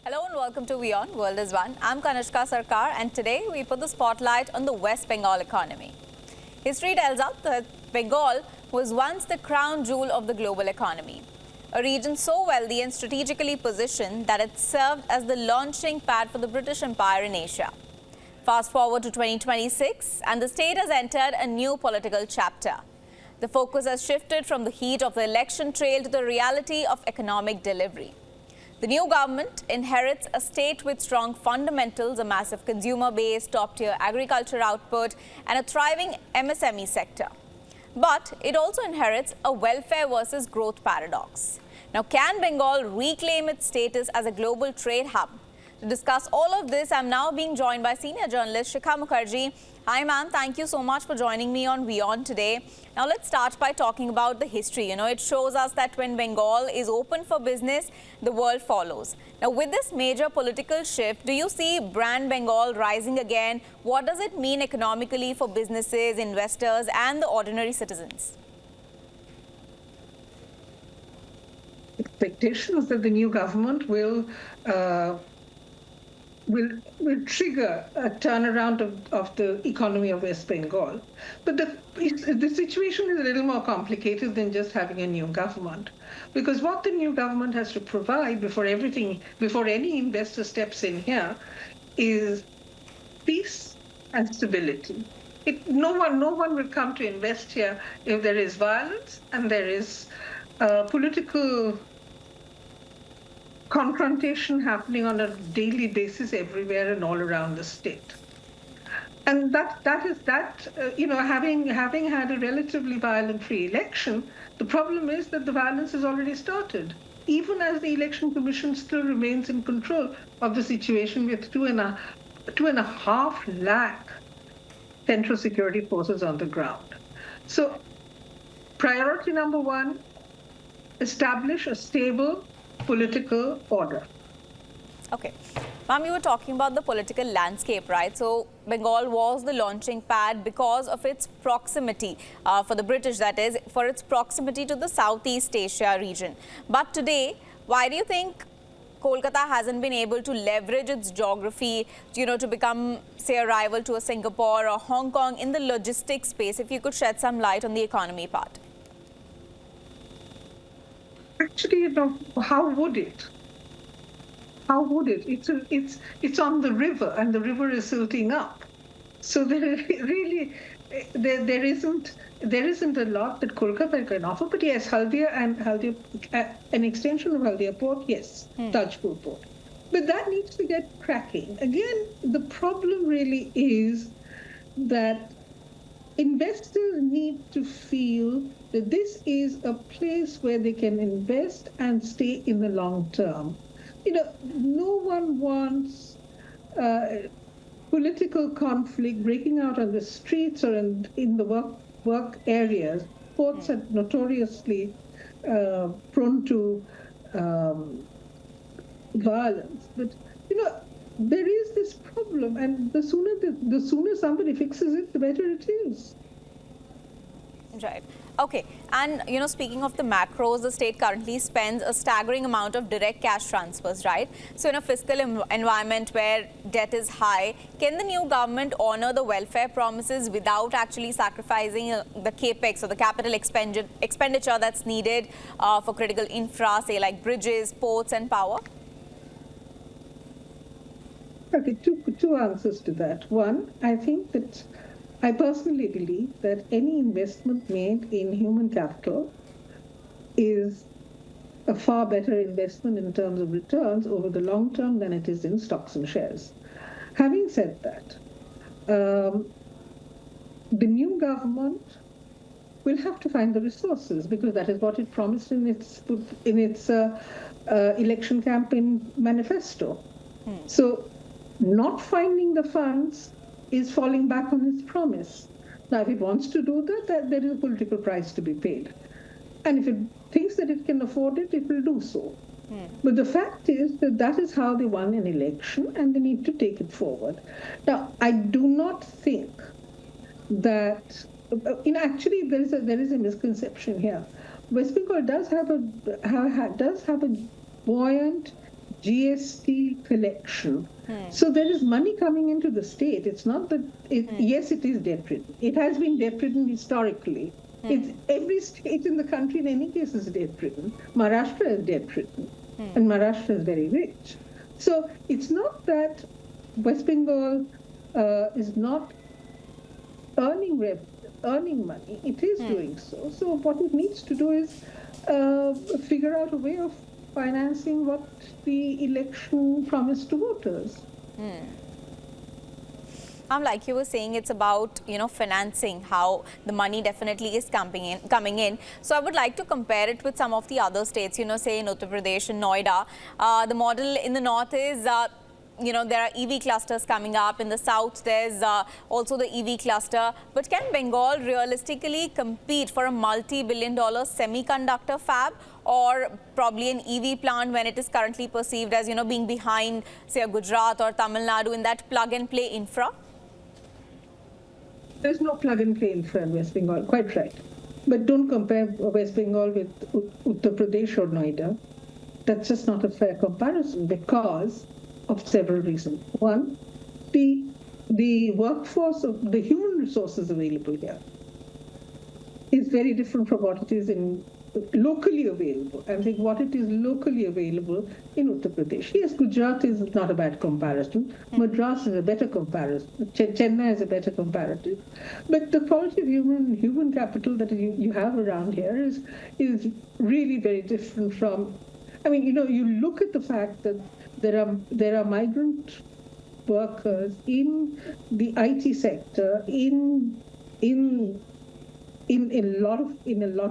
Hello and welcome to WION World is One. I'm Kanishka Sarkar and today we put the spotlight on the West Bengal economy. History tells us that Bengal was once the crown jewel of the global economy, a region so wealthy and strategically positioned that it served as the launching pad for the British Empire in Asia. Fast forward to 2026 and the state has entered a new political chapter. The focus has shifted from the heat of the election trail to the reality of economic delivery. The new government inherits a state with strong fundamentals, a massive consumer base, top-tier agriculture output, and a thriving MSME sector. But it also inherits a welfare versus growth paradox. Now, can Bengal reclaim its status as a global trade hub? To discuss all of this, I'm now being joined by senior journalist Shikha Mukherjee. Hi, ma'am. Thank you so much for joining me on WION today. Now, let's start by talking about the history. It shows us that when Bengal is open for business, the world follows. Now, with this major political shift, do you see brand Bengal rising again? What does it mean economically for businesses, investors, and the ordinary citizens? Expectations that the new government will trigger a turnaround of the economy of West Bengal. But the situation is a little more complicated than just having a new government. Because what the new government has to provide before any investor steps in here is peace and stability. No one will come to invest here if there is violence and there is political confrontation happening on a daily basis everywhere and all around the state. And having had a relatively violent-free election, the problem is that the violence has already started, even as the election commission still remains in control of the situation with 2.5 lakh central security forces on the ground. So priority number one, establish a stable political order. Okay. Ma'am, you were talking about the political landscape, right? So Bengal was the launching pad because of its proximity, for the British that is, for its proximity to the Southeast Asia region. But today, why do you think Kolkata hasn't been able to leverage its geography, to become, say, a rival to a Singapore or Hong Kong in the logistics space? If you could shed some light on the economy part. Actually, how would it? How would it? It's on the river, and the river is silting up. So there isn't a lot that Kolkata can offer. But yes, Haldia, an extension of Haldia Port, yes, Tajpur Port. But that needs to get cracking. Again, the problem really is that investors need to feel that this is a place where they can invest and stay in the long term. No one wants political conflict breaking out on the streets or in the work areas. Ports are notoriously prone to violence. But, there is this problem, and the sooner somebody fixes it, the better it is. Right. Okay. And, speaking of the macros, the state currently spends a staggering amount of direct cash transfers, right? So in a fiscal environment where debt is high, can the new government honor the welfare promises without actually sacrificing the capex or the capital expenditure that's needed for critical infra, say like bridges, ports and power? Okay, two answers to that. One, I personally believe that any investment made in human capital is a far better investment in terms of returns over the long term than it is in stocks and shares. Having said that, the new government will have to find the resources because that is what it promised in its election campaign manifesto. So not finding the funds is falling back on its promise. Now, if it wants to do that, there is a political price to be paid. And if it thinks that it can afford it, it will do so. But the fact is that is how they won an election, and they need to take it forward. Now, I do not think that, actually, there is a misconception here. West Bengal does have a buoyant, GST collection. So there is money coming into the state. It's not that, yes, it is debt-ridden. It has been debt-ridden historically. It's, every state in the country in any case is debt-ridden. Maharashtra is debt-ridden, and Maharashtra is very rich. So it's not that West Bengal is not earning money. It is doing so. So what it needs to do is figure out a way of financing what the election promised to voters. Like you were saying, it's about, financing, how the money definitely is coming in. So I would like to compare it with some of the other states, say in Uttar Pradesh and Noida. The model in the north is there are EV clusters coming up. In the south, there's also the EV cluster. But can Bengal realistically compete for a multi-billion-dollar semiconductor fab, or probably an EV plant when it is currently perceived as, being behind, say, a Gujarat or Tamil Nadu in that plug-and-play infra? There's no plug-and-play infra in West Bengal, quite right. But don't compare West Bengal with Uttar Pradesh or Noida. That's just not a fair comparison because of several reasons. One, the workforce of the human resources available here is very different from what it is in locally available. I think what it is locally available in Uttar Pradesh. Yes, Gujarat is not a bad comparison. Madras is a better comparison. Chennai is a better comparative. But the quality of human capital that you have around here is really very different from. I mean, you look at the fact that there are migrant workers in the IT sector in a lot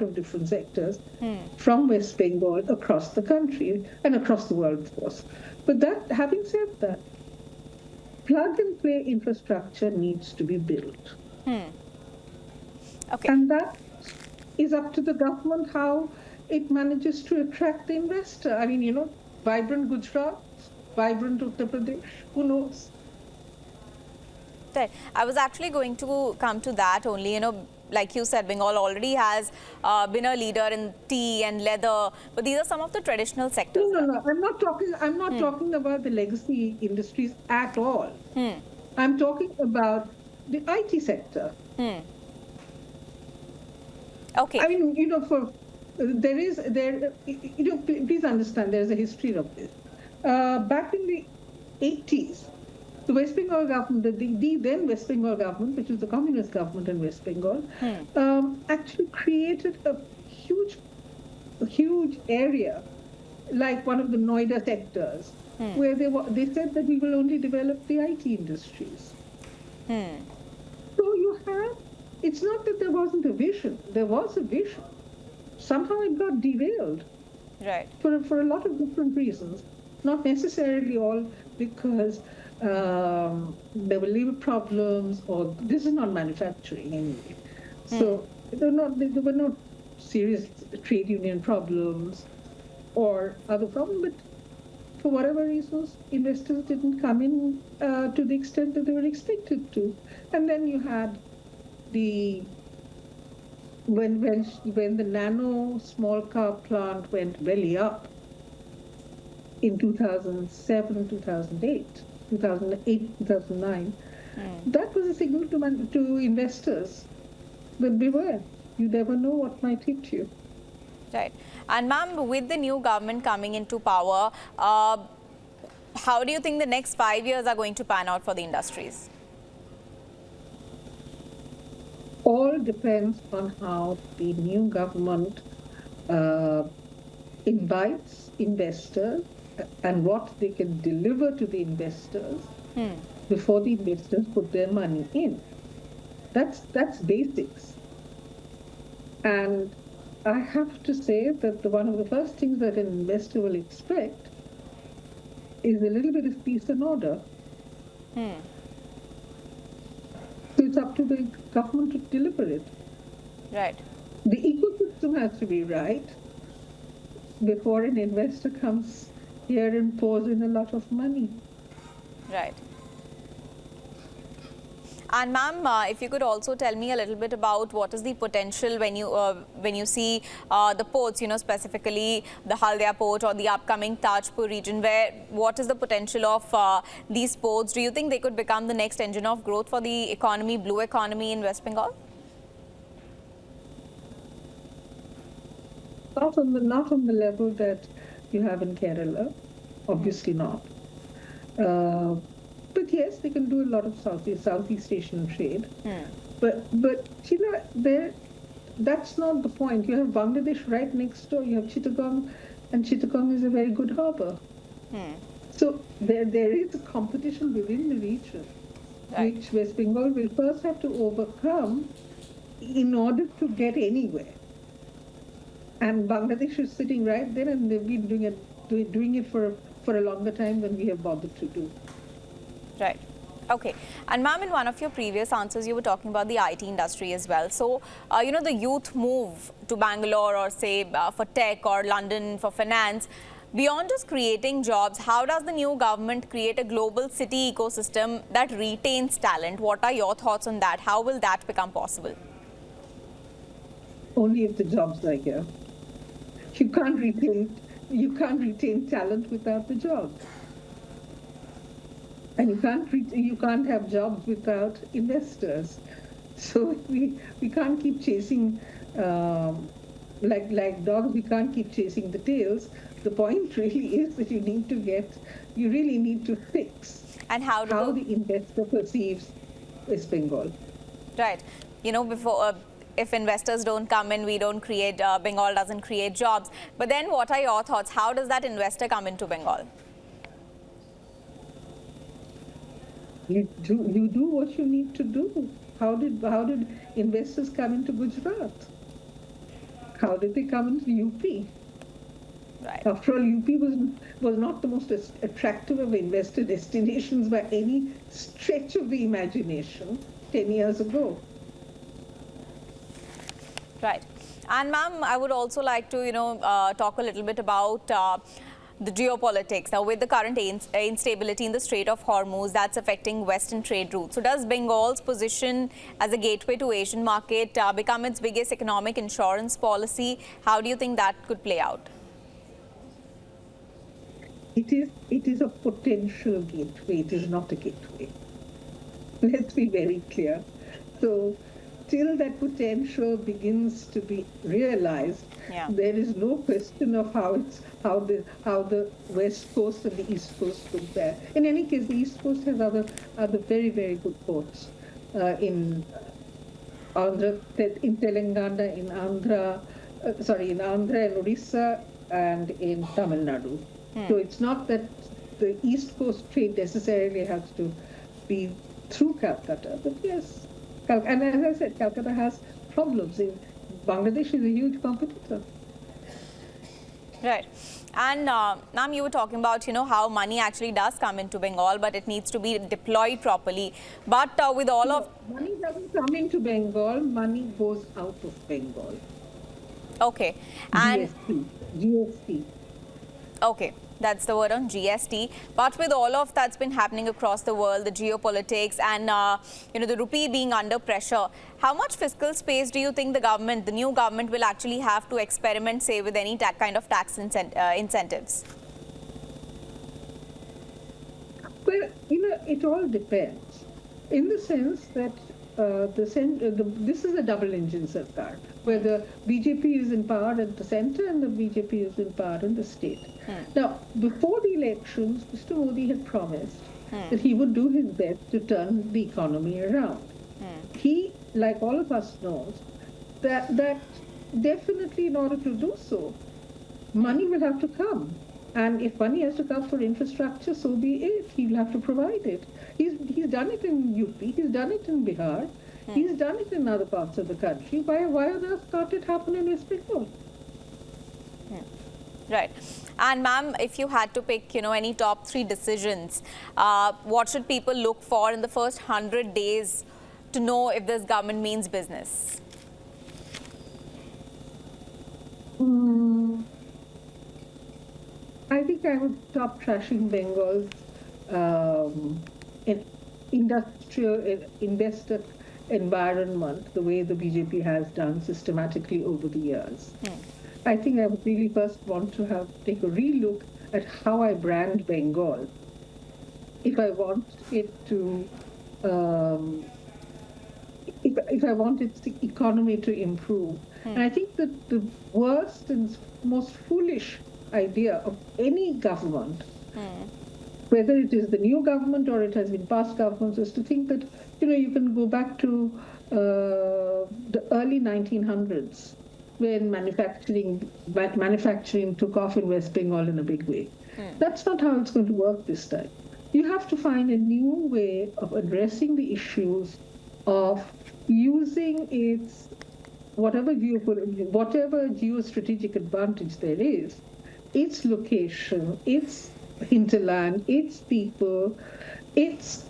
of different sectors from West Bengal across the country and across the world, of course. But having said that, plug and play infrastructure needs to be built. Okay. And that is up to the government how it manages to attract the investor. I mean, vibrant Gujarat, vibrant Uttar Pradesh, who knows? Right. I was actually going to come to that only, like you said, Bengal already has been a leader in tea and leather, but these are some of the traditional sectors. No. I'm not talking about the legacy industries at all. I'm talking about the IT sector. Okay. I mean, please understand, there is a history of this. Back in the 80s, the West Bengal government, the then West Bengal government, which was the communist government in West Bengal, actually created a huge area, like one of the Noida sectors, where they said that we will only develop the IT industries. So it's not that there wasn't a vision. There was a vision. Somehow it got derailed. Right. For a lot of different reasons. Not necessarily all because there were labor problems, or this is not manufacturing anyway. So there were not serious trade union problems or other problems, but for whatever reasons, investors didn't come in to the extent that they were expected to. And then you had when the nano small car plant went belly up in 2007, 2008, 2009, that was a signal to investors that beware, you never know what might hit you. Right. And ma'am, with the new government coming into power, how do you think the next 5 years are going to pan out for the industries? All depends on how the new government invites investors and what they can deliver to the investors before the investors put their money in. That's basics. And I have to say that one of the first things that an investor will expect is a little bit of peace and order. So it's up to the government to deliver it. Right. The ecosystem has to be right before an investor comes here and pours in a lot of money. Right. And ma'am, if you could also tell me a little bit about what is the potential when you see the ports, specifically the Haldia port or the upcoming Tajpur region, what is the potential of these ports? Do you think they could become the next engine of growth for the economy, blue economy in West Bengal? Not on the level that you have in Kerala, obviously not. But yes, they can do a lot of Southeast Asian trade. But that's not the point. You have Bangladesh right next door. You have Chittagong, and Chittagong is a very good harbor. So there is a competition within the region, which West Bengal will first have to overcome in order to get anywhere. And Bangladesh is sitting right there, and they've been doing it for a longer time than we have bothered to do. Right. Okay. And ma'am, in one of your previous answers, you were talking about the IT industry as well. So, the youth move to Bangalore or say for tech or London for finance, beyond just creating jobs, how does the new government create a global city ecosystem that retains talent? What are your thoughts on that? How will that become possible? Only if the jobs are here. You can't retain talent without the jobs. And you can't have jobs without investors. So we can't keep chasing like dogs. We can't keep chasing the tails. The point really is that you really need to fix and how the investor perceives West Bengal. Right. Before. If investors don't come in, we don't create, Bengal doesn't create jobs. But then what are your thoughts? How does that investor come into Bengal? You do what you need to do. How did investors come into Gujarat? How did they come into UP? Right. After all, UP was not the most attractive of investor destinations by any stretch of the imagination 10 years ago. Right. And ma'am, I would also like to, talk a little bit about the geopolitics. Now, with the current instability in the Strait of Hormuz, that's affecting Western trade routes. So does Bengal's position as a gateway to Asian market become its biggest economic insurance policy? How do you think that could play out? It is a potential gateway. It is not a gateway. Let's be very clear. So, till that potential begins to be realized, there is no question of how the West Coast and the East Coast look there. In any case, the East Coast has other very, very good ports in Andhra, in Telangana, in Andhra and Orissa, and in Tamil Nadu. So it's not that the East Coast trade necessarily has to be through Calcutta, but yes. And as I said, Calcutta has problems. Bangladesh is a huge competitor. Right. And ma'am, you were talking about, how money actually does come into Bengal, but it needs to be deployed properly. But with all of... Money doesn't come into Bengal, money goes out of Bengal. Okay. And GST. Okay. That's the word on GST. But with all of that's been happening across the world, the geopolitics and, the rupee being under pressure, how much fiscal space do you think the new government will actually have to experiment, say, with any kind of tax incentives? Well, it all depends. In the sense that this is a double-engine Sarkar, where the BJP is in power at the center and the BJP is in power in the state. Now, before the elections, Mr. Modi had promised that he would do his best to turn the economy around. He, like all of us, knows that definitely in order to do so, money will have to come. And if money has to come for infrastructure, so be it. He'll have to provide it. He's done it in UP. He's done it in Bihar. He's done it in other parts of the country. Why on earth can't it happen in West Bengal? Right. And ma'am, if you had to pick, any top 3 decisions, what should people look for in the first 100 days to know if this government means business? I think I would stop trashing Bengal's industrial investor environment the way the BJP has done systematically over the years. I think I would really first want to take a relook at how I brand Bengal. If I want it to, if I want its economy to improve. And I think that the worst and most foolish idea of any government, whether it is the new government or it has been past governments, is to think that, you can go back to the early 1900s when manufacturing took off in West Bengal in a big way. That's not how it's going to work this time. You have to find a new way of addressing the issues of using its whatever geostrategic advantage there is, its location, its hinterland, its people, its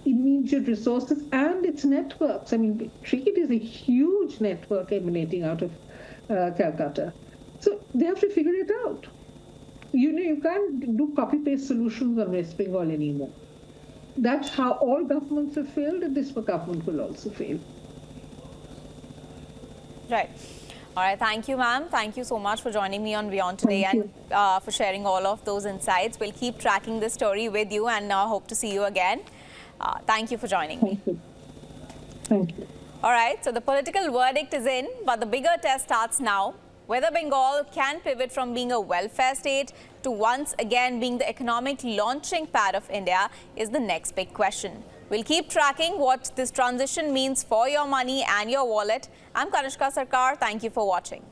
immediate resources, and its networks. I mean, trade is a huge network emanating out of Calcutta. So they have to figure it out. You can't do copy-paste solutions on West Bengal anymore. That's how all governments have failed, and this government will also fail. Right. All right. Thank you, ma'am. Thank you so much for joining me on WION today and for sharing all of those insights. We'll keep tracking this story with you and hope to see you again. Thank you for joining me. Thank you. Thank you. All right. So the political verdict is in, but the bigger test starts now. Whether Bengal can pivot from being a welfare state to once again being the economic launching pad of India is the next big question. We'll keep tracking what this transition means for your money and your wallet. I'm Kanishka Sarkar. Thank you for watching.